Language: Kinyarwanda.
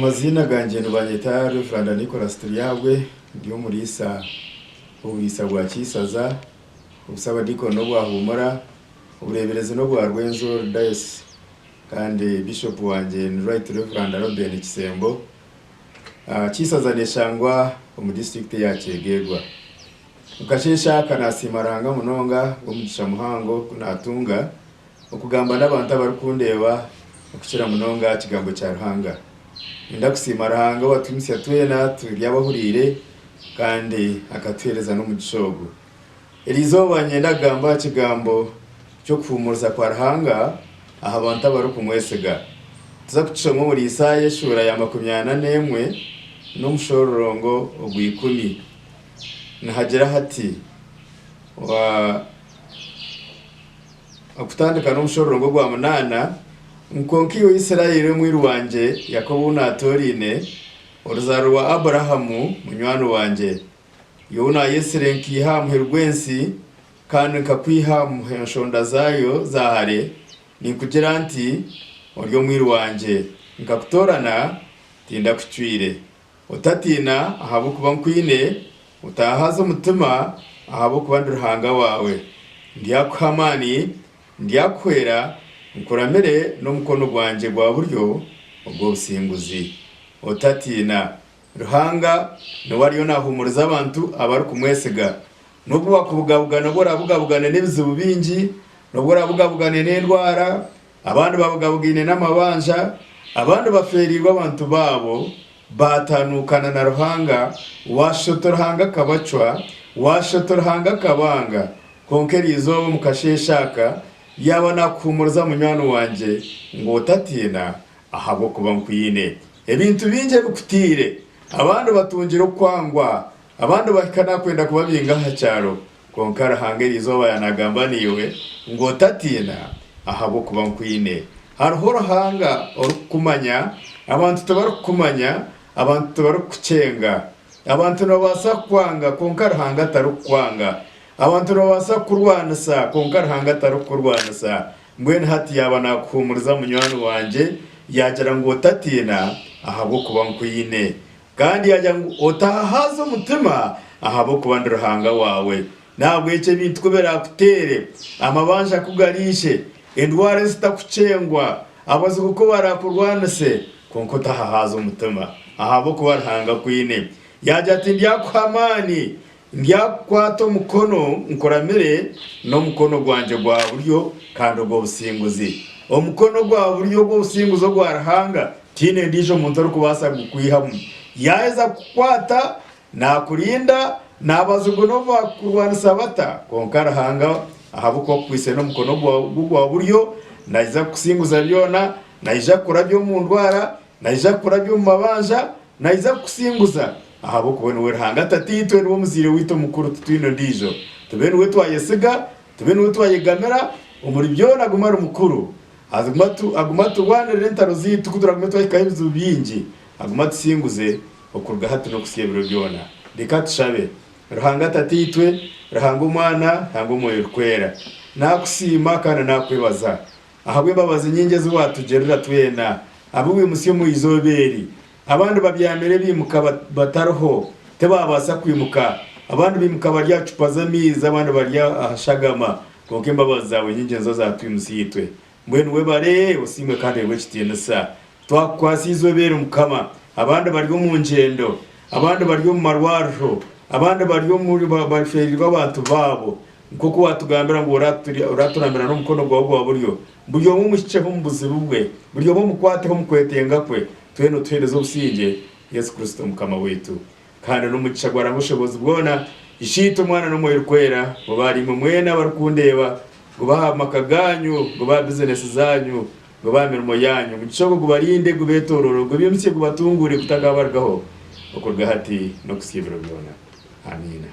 Amazina ganje nubanyita Reverend Nicolas Tuyagwe ndi umurisa ubisa bwa Kisaza ubusaba dikono bwa Humura uburebereze no bwa Rwenzo Diocese kandi Bishop wanje ni Right Reverend Robert Kisembo Kisaza neshangwa mu district ya Kegegwa ukashesha kanasimaranga munonga umugisha muhango kunatunga ukugamba n'abantu abarukundeba ukishira munonga kigambo cya Ruhanga ndakusimaranga watumisi yatwena turyabahurire kandi akatwereza no mu gishogo Elizoba nyenda gamba kigambo cyo kufumuza kwa Ruhanga aha abantu abarukumwesega tuza kucishamo muri Isaya shura ya 24 no mushororongo ogwikumi nahagera hati wa akutandika no mushororongo gwa 8 Mkonki wa Israeli mwiru wanje Yakobo natorine uruzaro wa Abrahamu munywano wanje yona Yeserenki hamu herwensi kandi kakwiha muhenshonda zayo zahare nikugera nti uryo mwiru wanje nkakutorana tinda kucwire utatina ahabo kuba nkwine utahaza umutima ahabo kuba Ruhanga wawe ndiyakuhamani ndiyakwera Nkuramere no mukono gwanje gwa buryo ubwo businguzi otatina Ruhanga no wariyo nahumuriza abantu abari kumwesega nubwo wakubugabugana borabugabugane n'ibizibu bingi nubwo rabugabugane n'indwara abantu babugabugine n'amabanja abantu baferirwa abantu babo batanukana na Ruhanga washotorhanga kabacwa washotorhanga kabanga konkerizo mukasheshaka yabona kumurza munywano wanje ngo tatina ahabo kuba nkwine ebintu binje bukutire abantu batungira kwangwa abantu bakana kwenda kubabinga hacyaro konkara hangerizo bayanagambaniwe ngo tatina ahabo kuba nkwine harhoro hanga orukumanya abantu tabarukumanya abantu tabarukucenga abantu nabasa kwanga konkara hanga tarukwanga abantu nabasa kurwanasa konkara hanga tarukurwanasa mbwene hati yabana kumuriza munywano wanje yagera ngo tatina ahabo kuba nkwine kandi yajya ngo otahaza umutima ahabo kuba Ruhanga wawe nabwo icyo bintu kubera kutere amabanja kugarishe indwara zitakucengwa abazi kuko barakurwanase konko tahahaza umutima ahabo kuba Ruhanga kwine yajya ati ndyakwamani ndyakwato mukono nkoramere no mukono gwanje gwa buryo kandi ubwo businguzi omukono gwa buryo bwo businguzo gwa Ruhanga tine ndijo muntu rukubasa gukwihamu yaeza kukwata na kurinda nabazugo no bakurwana sabata konkara hanga ahabuko kwise no mukono gwa buryo naiza kusinguza byona naija kurabyo mu ndwara naija kurabyo mu mabanja naiza kusinguza ahabo kubona we Ruhanga tatitwe no muzire wito mukuru tutwino ndijo tubene we twayesiga tubene we twayegamera umuri byona gumara umukuru agumatu wane rentaro zitu kudura gumatu ayikayibizu bingi agumatu singuze okurga hatu no kusyebero byona dikatushabe Ruhanga tatitwe Ruhanga umwana hango moyo kwera nakusima kana nakwebaza ahabwe babaza nyinge zuwatugerera twena abuwe musiyo mu izoberi abantu babyamere bimuka batarho tebabasa kwimuka abantu bimuka barya cupaza miza abantu barya ahashagama konke mbabazawe nyinge nzo zatwimusitwe mbwenu we bare usimwe kandi we kitiyenesa twakwasizo bere mukama abantu baryo mu ngendo abantu baryo mu marwaro abantu baryo muri baferirwa abantu babo kuko watugambira ngo uraturambira no mukono gwa buryo buryo mu mushice ho mbuzirubwe buryo mu mukwateho mukwetenga kwe tweno twerezo usinge Yesu Kristo mukama wetu kandi no mugisha gwara mushobozi bwona ishito mwana no moyo kwera ngo bari mu mwena barukundeba ngo baha makaganyu ngo ba business zanyu ngo ba mirimo yanyu mugishogo gubarinde gubetororo ngo bimse gubatungure kutagabargaho uko gahati no kusibira byona amina.